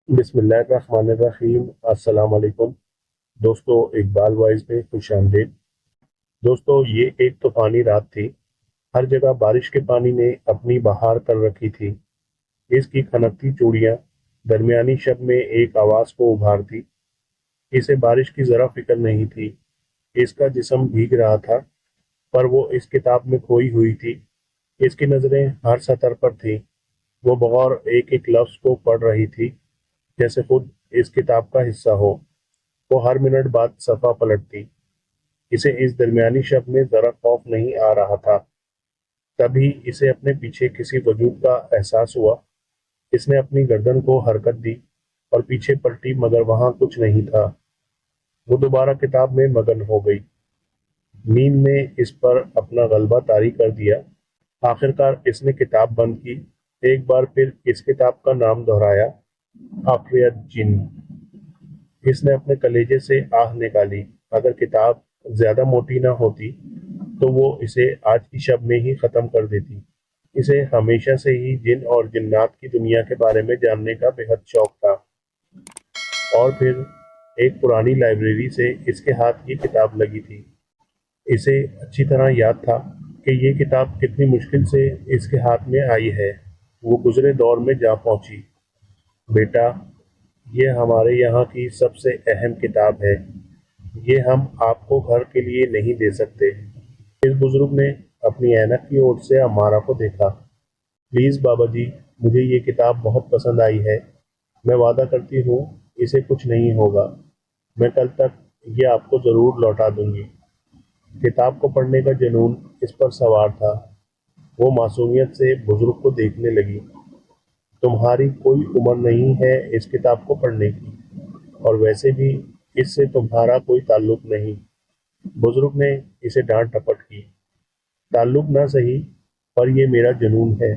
बिस्मिल्लाहिर्रहमानिर्रहीम। अस्सलाम वालेकुम दोस्तों, इकबाल वॉइस में खुश आमदीद। दोस्तों, ये एक तूफानी रात थी। हर जगह बारिश के पानी ने अपनी बहार कर रखी थी। इसकी खनकती चूड़ियां दरमियानी शब में एक आवाज को उभारती। इसे बारिश की जरा फिक्र नहीं थी। इसका जिस्म भीग रहा था, पर वो इस किताब में खोई हुई थी। इसकी नजरें हर सतर पर थी। वो बगौर एक एक लफ्ज को पढ़ रही थी, जैसे खुद इस किताब का हिस्सा हो। वो हर मिनट बाद सफ़ा पलटती। इसे इस दरमियानी शब में ज़रा खौफ नहीं आ रहा था। तभी इसे अपने पीछे किसी वजूद का एहसास हुआ। इसने अपनी गर्दन को हरकत दी और पीछे पलटी, मगर वहां कुछ नहीं था। वो दोबारा किताब में मगन हो गई। नींद ने इस पर अपना गलबा तारी कर दिया। आखिरकार इसने किताब बंद की। एक बार फिर इस किताब का नाम दोहराया, आफियत जिन। इसने अपने कलेजे से आह निकाली। अगर किताब ज्यादा मोटी ना होती तो वो इसे आज की शब में ही खत्म कर देती। इसे हमेशा से ही जिन और जिन्नात की दुनिया के बारे में जानने का बेहद शौक था। और फिर एक पुरानी लाइब्रेरी से इसके हाथ की किताब लगी थी। इसे अच्छी तरह याद था कि ये किताब कितनी मुश्किल से इसके हाथ में आई है। वो गुजरे दौर में जा पहुंची। बेटा, ये हमारे यहाँ की सबसे अहम किताब है। ये हम आपको घर के लिए नहीं दे सकते। इस बुजुर्ग ने अपनी ऐनक की ओर से अमारा को देखा। प्लीज बाबा जी, मुझे ये किताब बहुत पसंद आई है। मैं वादा करती हूँ इसे कुछ नहीं होगा। मैं कल तक ये आपको जरूर लौटा दूंगी। किताब को पढ़ने का जुनून इस पर सवार था। वो मासूमियत से बुजुर्ग को देखने लगी। तुम्हारी कोई उम्र नहीं है इस किताब को पढ़ने की, और वैसे भी इससे तुम्हारा कोई ताल्लुक नहीं। बुजुर्ग ने इसे डांट डपट की। ताल्लुक ना सही, पर ये मेरा जुनून है।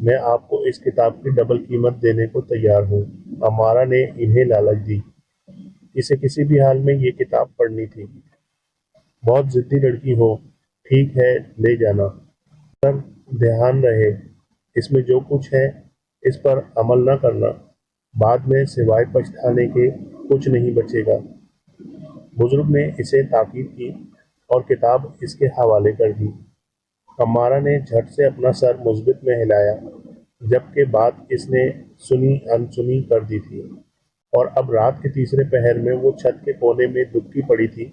मैं आपको इस किताब की डबल कीमत देने को तैयार हूँ। अमारा ने इन्हें लालच दी। इसे किसी भी हाल में ये किताब पढ़नी थी। बहुत जिद्दी लड़की हो। ठीक है, ले जाना, पर ध्यान रहे इसमें जो कुछ है इस पर अमल न करना। बाद में सिवाय पछताने के कुछ नहीं बचेगा। बुजुर्ग ने इसे ताकीद की और किताब इसके हवाले कर दी। अम्मारा ने झट से अपना सर मुस्बित में हिलाया, जबकि बात इसने सुनी अनसुनी कर दी थी। और अब रात के तीसरे पहर में वो छत के कोने में दुबकी पड़ी थी।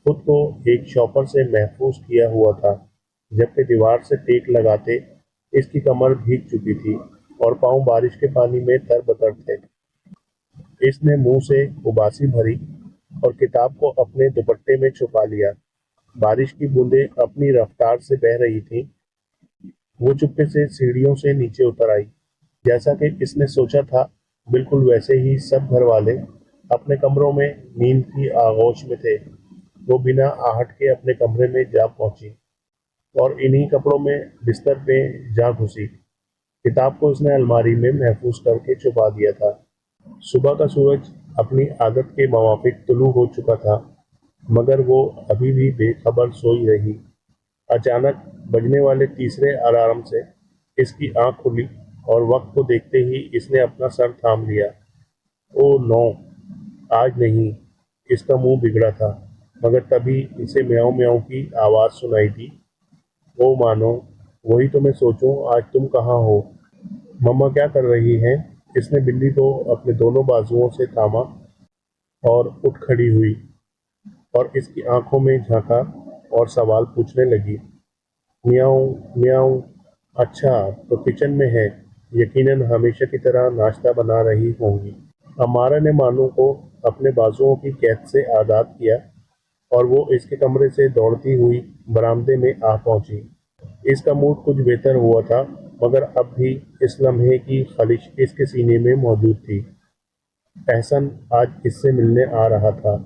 खुद को एक शॉपर से महफूज किया हुआ था, जबकि दीवार से टेक लगाते इसकी कमर भीग चुकी थी और पांव बारिश के पानी में तरबतर थे। इसने मुंह से उबासी भरी और किताब को अपने दुपट्टे में छुपा लिया। बारिश की बूंदें अपनी रफ्तार से बह रही थीं। वो चुपके से सीढ़ियों से नीचे उतर आई। जैसा कि इसने सोचा था, बिल्कुल वैसे ही सब घर वाले अपने कमरों में नींद की आगोश में थे। वो बिना आहट के अपने कमरे में जा पहुंची और इन्हीं कपड़ों में बिस्तर पे जा घुसी। किताब को उसने अलमारी में महफूज करके छुपा दिया था। सुबह का सूरज अपनी आदत के मुवाफिक तुलू हो चुका था, मगर वो अभी भी बेखबर सोई रही। अचानक बजने वाले तीसरे अलार्म से इसकी आंख खुली और वक्त को देखते ही इसने अपना सर थाम लिया। ओह नो, आज नहीं। इसका मुंह बिगड़ा था, मगर तभी इसे म्याऊं म्याऊं की आवाज सुनाई दी। ओ मानो, वही तो मैं सोचूं, आज तुम कहाँ हो। मम्मा क्या कर रही हैं? इसने बिल्ली को अपने दोनों बाजुओं से थामा और उठ खड़ी हुई और इसकी आंखों में झांका और सवाल पूछने लगी। म्याऊं, म्याऊं। अच्छा, तो किचन में है। यकीनन हमेशा की तरह नाश्ता बना रही होंगी। अमारा ने मानो को अपने बाजुओं की कैद से आज़ाद किया और वो इसके कमरे से दौड़ती हुई बरामदे में आ पहुंची। इसका मूड कुछ बेहतर हुआ था, मगर अब भी इस लम्हे की खलिश इसके सीने में मौजूद थी। एहसन आज इससे मिलने आ रहा था।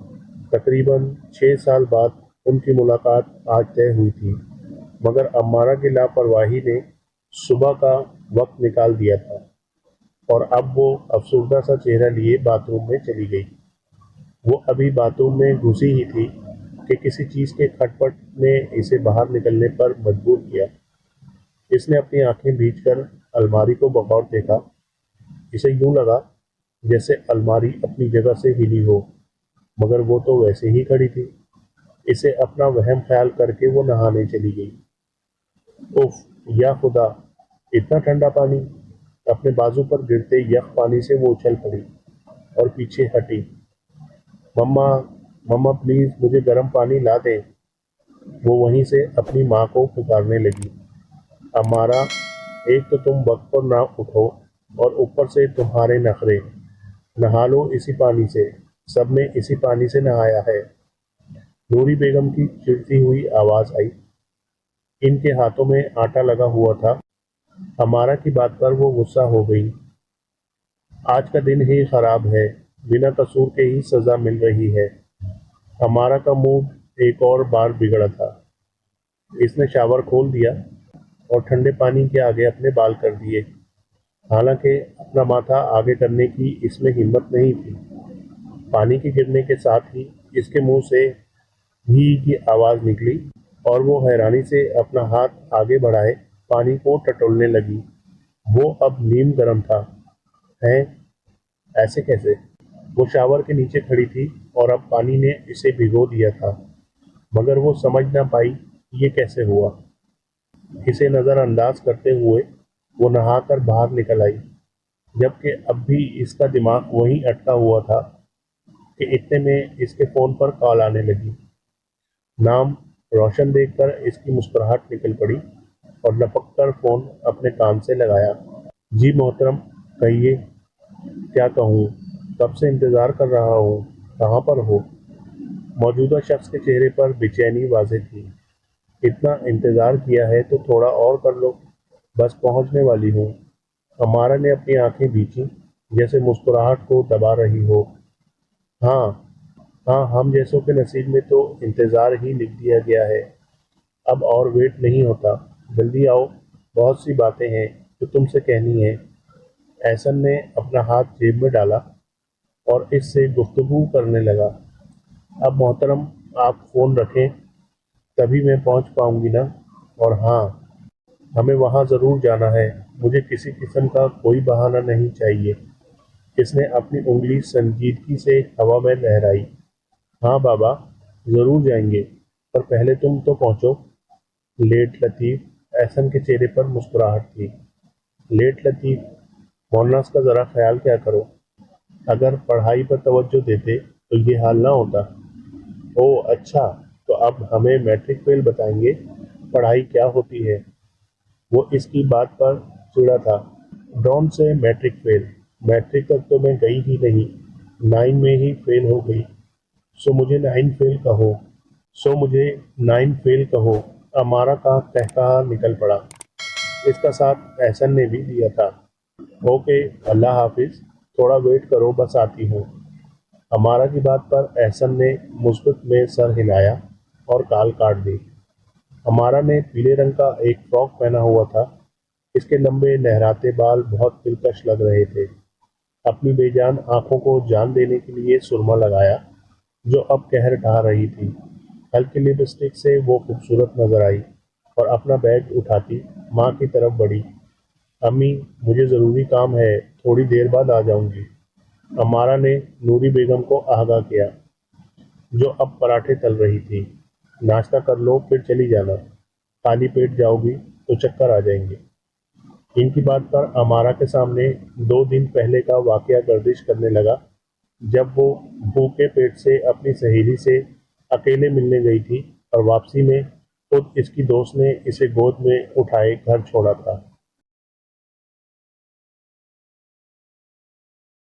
तकरीबन 6 साल बाद उनकी मुलाकात आज तय हुई थी, मगर अम्मारा की लापरवाही ने सुबह का वक्त निकाल दिया था और अब वो अफसरदा सा चेहरा लिए बाथरूम में चली गई। वो अभी बाथरूम में घुसी ही थी कि किसी चीज के खटपट ने इसे बाहर निकलने पर मजबूर किया। इसने अपनी आंखें भींचकर अलमारी को बगौर देखा। इसे यूं लगा جیسے الماری اپنی جگہ سے ہلی ہو، مگر وہ تو ویسے ہی کھڑی تھی۔ اسے اپنا وہم خیال کر کے وہ نہانے چلی گئی۔ اف، یا خدا! اتنا ٹھنڈا پانی! اپنے بازو پر گرتے یخ پانی سے وہ اچھل پڑی اور پیچھے ہٹی۔ مما، مما پلیز مجھے گرم پانی لا دیں۔ وہ وہیں سے اپنی ماں کو پکارنے لگی۔ امارا، ایک تو تم وقت پر نہ اٹھو اور اوپر سے تمہارے نخرے۔ نہا لو اسی پانی سے، سب نے اسی پانی سے نہایا ہے۔ نوری بیگم کی چڑھتی ہوئی آواز آئی۔ ان کے ہاتھوں میں آٹا لگا ہوا تھا۔ امارا کی بات پر وہ غصہ ہو گئی۔ آج کا دن ہی خراب ہے، بنا قصور کے ہی سزا مل رہی ہے۔ امارا کا موڈ ایک اور بار بگڑا تھا۔ اس نے شاور کھول دیا اور ٹھنڈے پانی کے آگے اپنے بال کر دیے، حالانکہ اپنا ماتھا آگے کرنے کی اس میں ہمت نہیں تھی۔ پانی کے گرنے کے ساتھ ہی اس کے منہ سے ہی کی آواز نکلی اور وہ حیرانی سے اپنا ہاتھ آگے بڑھائے پانی کو ٹٹولنے لگی۔ وہ اب نیم گرم تھا۔ ہیں؟ ایسے کیسے؟ وہ شاور کے نیچے کھڑی تھی اور اب پانی نے اسے بھگو دیا تھا، مگر وہ سمجھ نہ پائی یہ کیسے ہوا۔ اسے نظر انداز کرتے ہوئے وہ نہا کر باہر نکل آئی، جبکہ اب بھی اس کا دماغ وہیں اٹکا ہوا تھا کہ اتنے میں اس کے فون پر کال آنے لگی۔ نام روشن دیکھ کر اس کی مسکراہٹ نکل پڑی اور لپک کر فون اپنے کان سے لگایا۔ جی محترم، کہیے۔ کیا کہوں، کب سے انتظار کر رہا ہوں، کہاں پر ہو؟ موجودہ شخص کے چہرے پر بے چینی واضح تھی۔ اتنا انتظار کیا ہے تو تھوڑا اور کر لو، بس پہنچنے والی ہوں۔ امارا نے اپنی آنکھیں بھینچیں جیسے مسکراہٹ کو دبا رہی ہو۔ ہاں ہاں، ہم جیسوں کے نصیب میں تو انتظار ہی لکھ دیا گیا ہے۔ اب اور ویٹ نہیں ہوتا، جلدی آؤ، بہت سی باتیں ہیں جو تم سے کہنی ہیں۔ احسن نے اپنا ہاتھ جیب میں ڈالا اور اس سے گفتگو کرنے لگا۔ اب محترم آپ فون رکھیں، تبھی میں پہنچ پاؤں گی نا؟ اور ہاں، ہمیں وہاں ضرور جانا ہے، مجھے کسی قسم کا کوئی بہانہ نہیں چاہیے۔ اس نے اپنی انگلی سنجیدگی سے ہوا میں لہرائی۔ ہاں بابا، ضرور جائیں گے، پر پہلے تم تو پہنچو۔ لیٹ لطیف، احسن کے چہرے پر مسکراہٹ تھی۔ لیٹ لطیف، مونس کا ذرا خیال کیا کرو، اگر پڑھائی پر توجہ دیتے تو یہ حال نہ ہوتا۔ او اچھا، تو اب ہمیں میٹرک فیل بتائیں گے، پڑھائی کیا ہوتی ہے؟ وہ اس کی بات پر چڑا تھا۔ Don't say matric feel, matric تک تو میں گئی ہی نہیں، 9 میں ہی فیل ہو گئی، سو مجھے 9 فیل کہو۔ امارا کا قہقہا نکل پڑا۔ اس کا ساتھ احسن نے بھی دیا تھا۔ اوکے، اللہ حافظ، تھوڑا ویٹ کرو، بس آتی ہوں۔ امارا کی بات پر احسن نے مثبت میں سر ہلایا اور کال کاٹ دی۔ امارا نے پیلے رنگ کا ایک فراک پہنا ہوا تھا۔ اس کے لمبے لہراتے بال بہت دلکش لگ رہے تھے۔ اپنی بے جان آنکھوں کو جان دینے کے لیے سرما لگایا جو اب قہر ڈھا رہی تھی۔ ہلکی لپسٹک سے وہ خوبصورت نظر آئی اور اپنا بیگ اٹھاتی ماں کی طرف بڑھی۔ امی، مجھے ضروری کام ہے، تھوڑی دیر بعد آ جاؤں گی۔ امارا نے نوری بیگم کو آگاہ کیا، جو اب پراٹھے تل رہی تھی۔ ناشتہ کر لو پھر چلی جانا، خالی پیٹ جاؤ گی تو چکر آ جائیں گے۔ ان کی بات پر امارا کے سامنے 2 دن پہلے کا واقعہ گردش کرنے لگا، جب وہ بھوکے پیٹ سے اپنی سہیلی سے اکیلے ملنے گئی تھی اور واپسی میں خود اس کی دوست نے اسے گود میں اٹھائے گھر چھوڑا تھا۔